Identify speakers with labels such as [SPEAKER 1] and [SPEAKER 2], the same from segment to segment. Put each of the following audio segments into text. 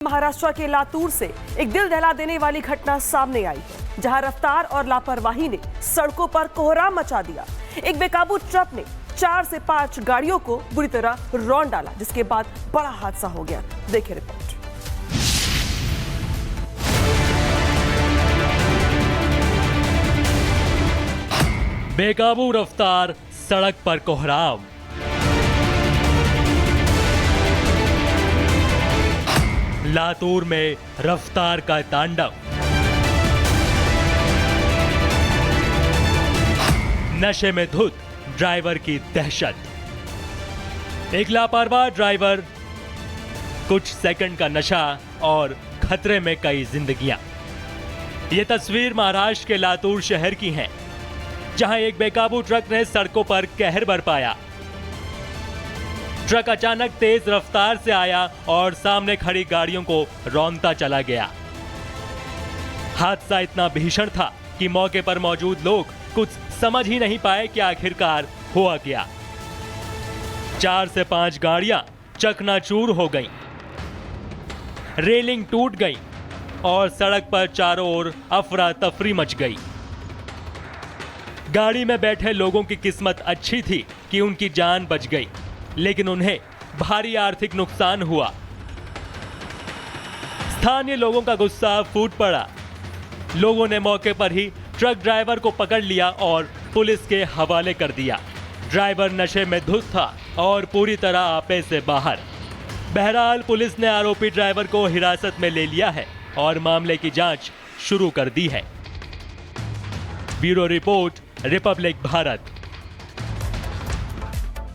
[SPEAKER 1] महाराष्ट्र के लातूर से एक दिल दहला देने वाली घटना सामने आई है, जहां रफ्तार और लापरवाही ने सड़कों पर कोहराम मचा दिया। एक बेकाबू ट्रक ने 4 से 5 गाड़ियों को बुरी तरह रौंद डाला, जिसके बाद बड़ा हादसा हो गया। देखिए रिपोर्ट।
[SPEAKER 2] बेकाबू रफ्तार, सड़क पर कोहराम। लातूर में रफ्तार का तांडव। नशे में धुत ड्राइवर की दहशत। एक लापरवाह ड्राइवर, कुछ सेकंड का नशा और खतरे में कई जिंदगियां। ये तस्वीर महाराष्ट्र के लातूर शहर की है, जहां एक बेकाबू ट्रक ने सड़कों पर कहर बरपाया। ट्रक अचानक तेज रफ्तार से आया और सामने खड़ी गाड़ियों को रौंदता चला गया। हादसा इतना भीषण था कि मौके पर मौजूद लोग कुछ समझ ही नहीं पाए कि आखिरकार हुआ क्या। 4 से 5 गाड़ियां चकनाचूर हो गईं, रेलिंग टूट गई और सड़क पर चारों ओर अफरा तफरी मच गई। गाड़ी में बैठे लोगों की किस्मत अच्छी थी कि उनकी जान बच गई, लेकिन उन्हें भारी आर्थिक नुकसान हुआ। स्थानीय लोगों का गुस्सा फूट पड़ा। लोगों ने मौके पर ही ट्रक ड्राइवर को पकड़ लिया और पुलिस के हवाले कर दिया। ड्राइवर नशे में धुत था और पूरी तरह आपे से बाहर। बहरहाल पुलिस ने आरोपी ड्राइवर को हिरासत में ले लिया है और मामले की जांच शुरू कर दी है। Bureau report, Republic Bharat.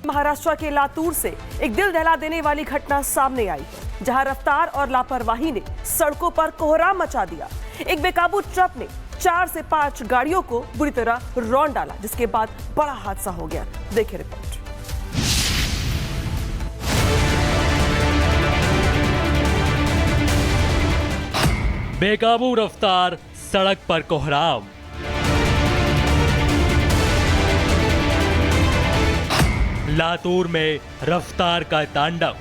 [SPEAKER 1] Maharashtra के लातूर से एक दिल दहला देने वाली घटना सामने आई है, जहां रफ्तार और लापरवाही ने सड़कों पर कोहराम मचा दिया। एक बेकाबू ट्रक ने 4 से 5 गाड़ियों को बुरी तरह रौंद डाला, जिसके बाद बड़ा हादसा हो गया। देखिए रिपोर्ट।
[SPEAKER 2] बेकाबू रफ्तार, सड़क पर कोहराम। लातूर में रफ्तार का तांडव।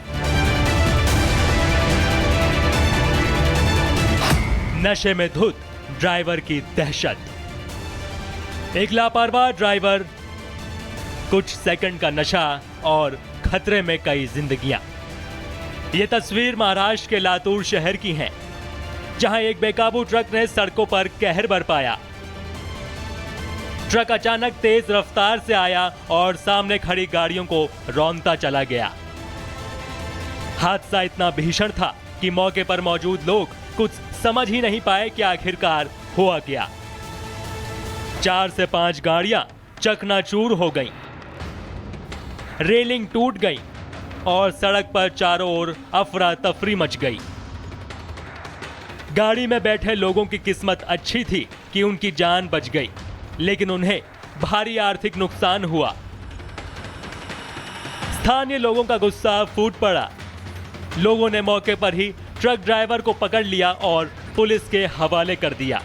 [SPEAKER 2] नशे में धुत ड्राइवर की दहशत। एक लापरवाह ड्राइवर, कुछ सेकंड का नशा और खतरे में कई जिंदगियां। ये तस्वीर महाराष्ट्र के लातूर शहर की है, जहां एक बेकाबू ट्रक ने सड़कों पर कहर बरपाया। ट्रक अचानक तेज रफ्तार से आया और सामने खड़ी गाड़ियों को रौंदता चला गया। हादसा इतना भीषण था कि मौके पर मौजूद लोग कुछ समझ ही नहीं पाए कि आखिरकार हुआ क्या। 4 से 5 गाड़ियां चकनाचूर हो गईं, रेलिंग टूट गई और सड़क पर चारों ओर अफरा तफरी मच गई। गाड़ी में बैठे लोगों की किस्मत अच्छी थी कि उनकी जान बच गई, लेकिन उन्हें भारी आर्थिक नुकसान हुआ। स्थानीय लोगों का गुस्सा फूट पड़ा। लोगों ने मौके पर ही ट्रक ड्राइवर को पकड़ लिया और पुलिस के हवाले कर दिया।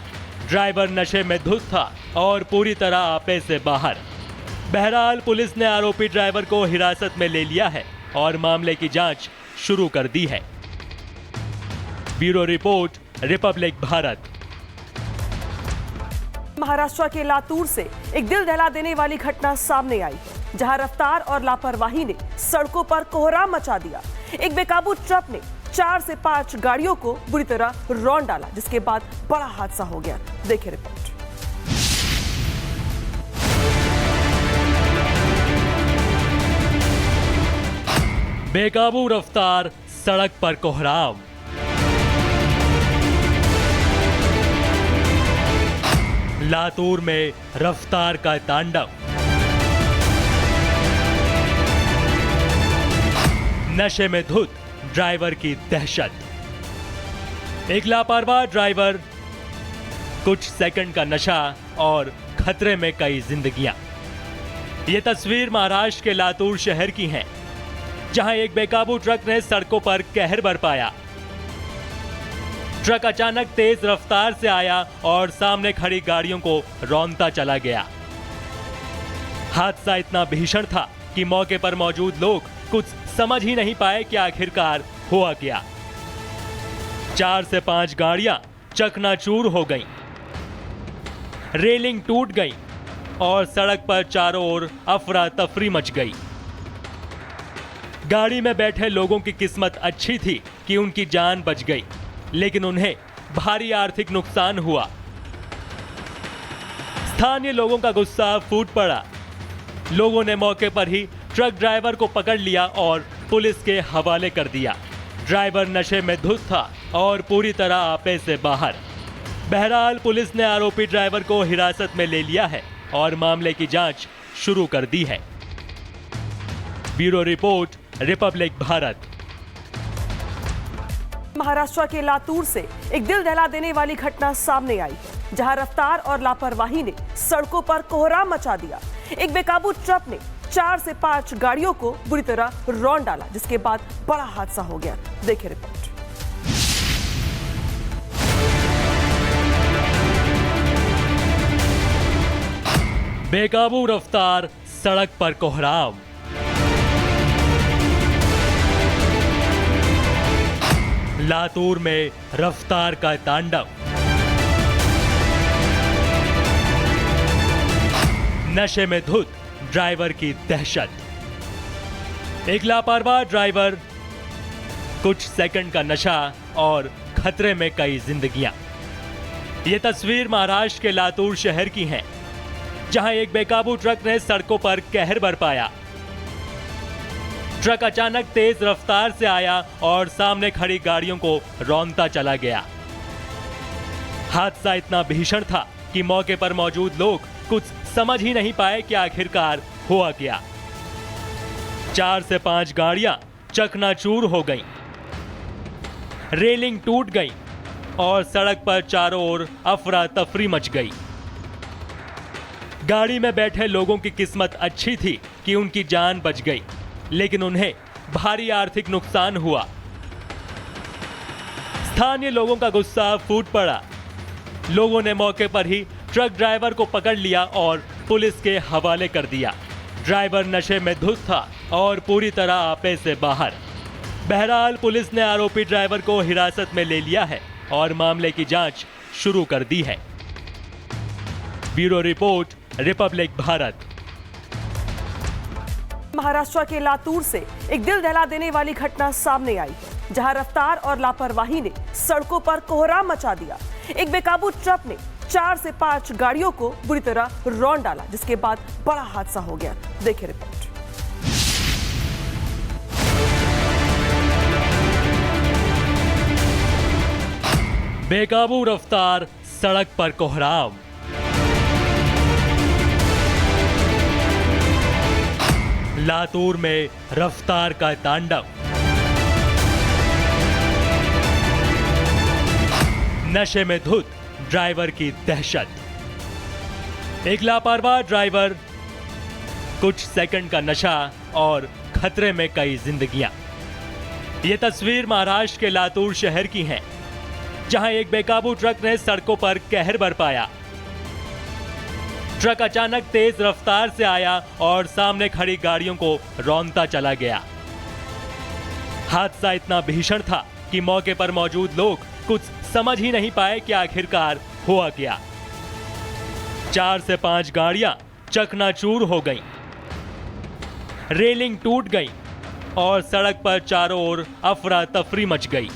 [SPEAKER 2] ड्राइवर नशे में धुत था और पूरी तरह आपे से बाहर। बहरहाल पुलिस ने आरोपी ड्राइवर को हिरासत में ले लिया है और मामले की जांच शुरू कर दी है। Bureau report, Republic Bharat.
[SPEAKER 1] Maharashtra के लातूर से एक दिल दहला देने वाली घटना सामने आई है, जहां रफ्तार और लापरवाही ने सड़कों पर कोहराम मचा दिया। एक बेकाबू ट्रक ने 4 से 5 गाड़ियों को बुरी तरह रौंद डाला, जिसके बाद बड़ा हादसा हो गया। देखिए रिपोर्ट।
[SPEAKER 2] बेकाबू रफ्तार, सड़क पर कोहराम। लातूर में रफ्तार का तांडव। नशे में धुत ड्राइवर की दहशत। एक लापरवाह ड्राइवर, कुछ सेकंड का नशा और खतरे में कई जिंदगियां। ये तस्वीर महाराष्ट्र के लातूर शहर की है, जहां एक बेकाबू ट्रक ने सड़कों पर कहर बरपाया। ट्रक अचानक तेज रफ्तार से आया और सामने खड़ी गाड़ियों को रौंदता चला गया। हादसा इतना भीषण था कि मौके पर मौजूद लोग कुछ समझ ही नहीं पाए कि आखिरकार हुआ क्या। 4 से 5 गाड़ियां चकनाचूर हो गईं, रेलिंग टूट गई और सड़क पर चारों ओर अफरा तफरी मच गई। गाड़ी में बैठे लोगों की किस्मत अच्छी थी कि उनकी जान बच गई, लेकिन उन्हें भारी आर्थिक नुकसान हुआ। स्थानीय लोगों का गुस्सा फूट पड़ा। लोगों ने मौके पर ही ट्रक ड्राइवर को पकड़ लिया और पुलिस के हवाले कर दिया। ड्राइवर नशे में धुत था और पूरी तरह आपे से बाहर। बहरहाल पुलिस ने आरोपी ड्राइवर को हिरासत में ले लिया है और मामले की जांच शुरू कर दी है। Bureau report, Republic Bharat.
[SPEAKER 1] Maharashtra के लातूर से एक दिल दहला देने वाली घटना सामने आई है, जहां रफ्तार और लापरवाही ने सड़कों पर कोहराम मचा दिया। एक बेकाबू ट्रक ने 4 से 5 गाड़ियों को बुरी तरह रौंद डाला, जिसके बाद बड़ा हादसा हो गया। देखिए रिपोर्ट।
[SPEAKER 2] बेकाबू रफ्तार, सड़क पर कोहराम। लातूर में रफ्तार का तांडव। नशे में धुत ड्राइवर की दहशत। एक लापरवाह ड्राइवर, कुछ सेकंड का नशा और खतरे में कई जिंदगियां। ये तस्वीर महाराष्ट्र के लातूर शहर की है, जहां एक बेकाबू ट्रक ने सड़कों पर कहर बरपाया। ट्रक अचानक तेज रफ्तार से आया और सामने खड़ी गाड़ियों को रौंदता चला गया। हादसा इतना भीषण था कि मौके पर मौजूद लोग कुछ समझ ही नहीं पाए कि आखिरकार हुआ क्या। 4 से 5 गाड़ियां चकनाचूर हो गईं, रेलिंग टूट गई और सड़क पर चारों ओर अफरा तफरी मच गई। गाड़ी में बैठे लोगों की किस्मत अच्छी थी कि उनकी जान बच गई, लेकिन उन्हें भारी आर्थिक नुकसान हुआ। स्थानीय लोगों का गुस्सा फूट पड़ा। लोगों ने मौके पर ही ट्रक ड्राइवर को पकड़ लिया और पुलिस के हवाले कर दिया। ड्राइवर नशे में धुत था और पूरी तरह आपे से बाहर। बहरहाल पुलिस ने आरोपी ड्राइवर को हिरासत में ले लिया है और मामले की जांच शुरू कर दी है। Bureau report, Republic Bharat.
[SPEAKER 1] Maharashtra के लातूर से एक दिल दहला देने वाली घटना सामने आई है, जहां रफ्तार और लापरवाही ने सड़कों पर कोहराम मचा दिया। एक बेकाबू ट्रक ने 4 से 5 गाड़ियों को बुरी तरह रौंद डाला, जिसके बाद बड़ा हादसा हो गया। देखिए रिपोर्ट।
[SPEAKER 2] बेकाबू रफ्तार, सड़क पर कोहराम। लातूर में रफ्तार का तांडव। नशे में धुत ड्राइवर की दहशत। एक लापरवाह ड्राइवर, कुछ सेकंड का नशा और खतरे में कई जिंदगियां। ये तस्वीर महाराष्ट्र के लातूर शहर की है, जहां एक बेकाबू ट्रक ने सड़कों पर कहर बरपाया। ट्रक अचानक तेज रफ्तार से आया और सामने खड़ी गाड़ियों को रौंदता चला गया। हादसा इतना भीषण था कि मौके पर मौजूद लोग कुछ समझ ही नहीं पाए कि आखिरकार हुआ क्या। 4 से 5 गाड़ियां चकनाचूर हो गईं, रेलिंग टूट गई और सड़क पर चारों ओर अफरा तफरी मच गई।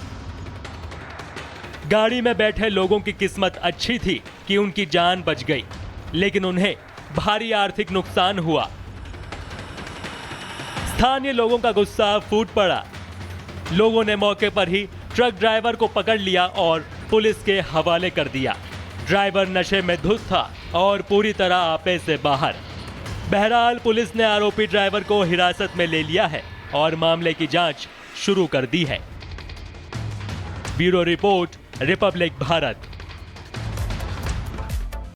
[SPEAKER 2] गाड़ी में बैठे लोगों की किस्मत अच्छी थी कि उनकी जान बच गई, लेकिन उन्हें भारी आर्थिक नुकसान हुआ। स्थानीय लोगों का गुस्सा फूट पड़ा। लोगों ने मौके पर ही ट्रक ड्राइवर को पकड़ लिया और पुलिस के हवाले कर दिया। ड्राइवर नशे में धुत था और पूरी तरह आपे से बाहर। बहरहाल पुलिस ने आरोपी ड्राइवर को हिरासत में ले लिया है और मामले की जांच शुरू कर दी है। Bureau report, Republic Bharat.